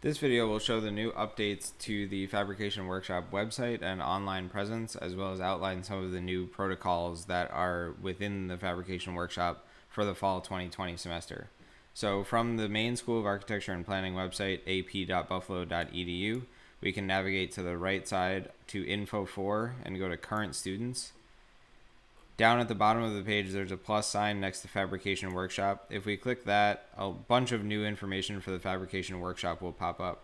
This video will show the new updates to the Fabrication Workshop website and online presence, as well as outline some of the new protocols that are within the Fabrication Workshop for the fall 2020 semester. So from the main School of Architecture and Planning website, ap.buffalo.edu, we can navigate to the right side to Info 4 and go to Current Students. Down at the bottom of the page, there's a plus sign next to Fabrication Workshop. If we click that, a bunch of new information for the Fabrication Workshop will pop up.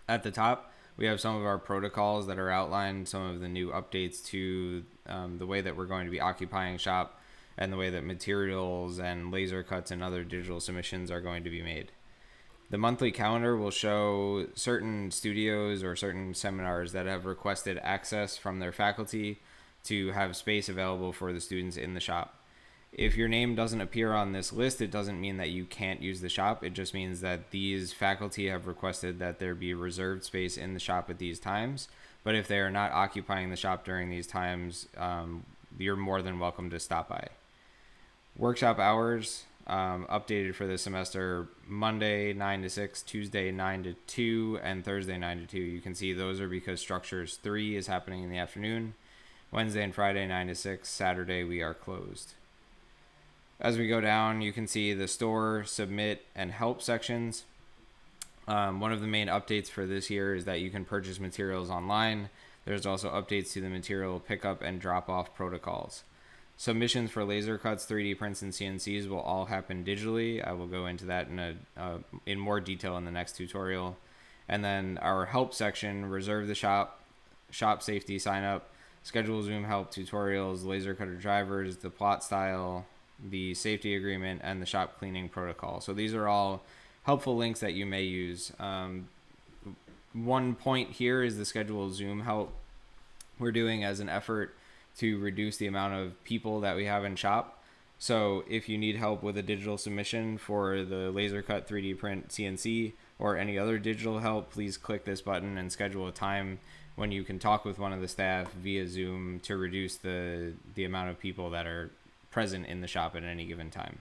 At the top, we have some of our protocols that are outlined, some of the new updates to the way that we're going to be occupying shop, and the way that materials and laser cuts and other digital submissions are going to be made. The monthly calendar will show certain studios or certain seminars that have requested access from their faculty to have space available for the students in the shop. If your name doesn't appear on this list, it doesn't mean that you can't use the shop. It just means that these faculty have requested that there be reserved space in the shop at these times. But if they are not occupying the shop during these times, you're more than welcome to stop by. Workshop hours updated for this semester: Monday 9 to 6, Tuesday 9 to 2, and Thursday 9 to 2. You can see those are because Structures 3 is happening in the afternoon. Wednesday and Friday 9 to 6. Saturday we are closed. As we go down, you can see the store, submit, and help sections. One of the main updates for this year is that you can purchase materials online. There's also updates to the material pickup and drop-off protocols. Submissions for laser cuts, 3D prints, and CNCs will all happen digitally. I will go into that in more detail in the next tutorial. And then our help section: reserve the shop, shop safety sign up, schedule Zoom help, tutorials, laser cutter drivers, the plot style, the safety agreement, and the shop cleaning protocol. So these are all helpful links that you may use. One point here is the schedule Zoom help we're doing as an effort to reduce the amount of people that we have in shop. So if you need help with a digital submission for the laser cut, 3D print, CNC, or any other digital help, please click this button and schedule a time when you can talk with one of the staff via Zoom to reduce the amount of people that are present in the shop at any given time.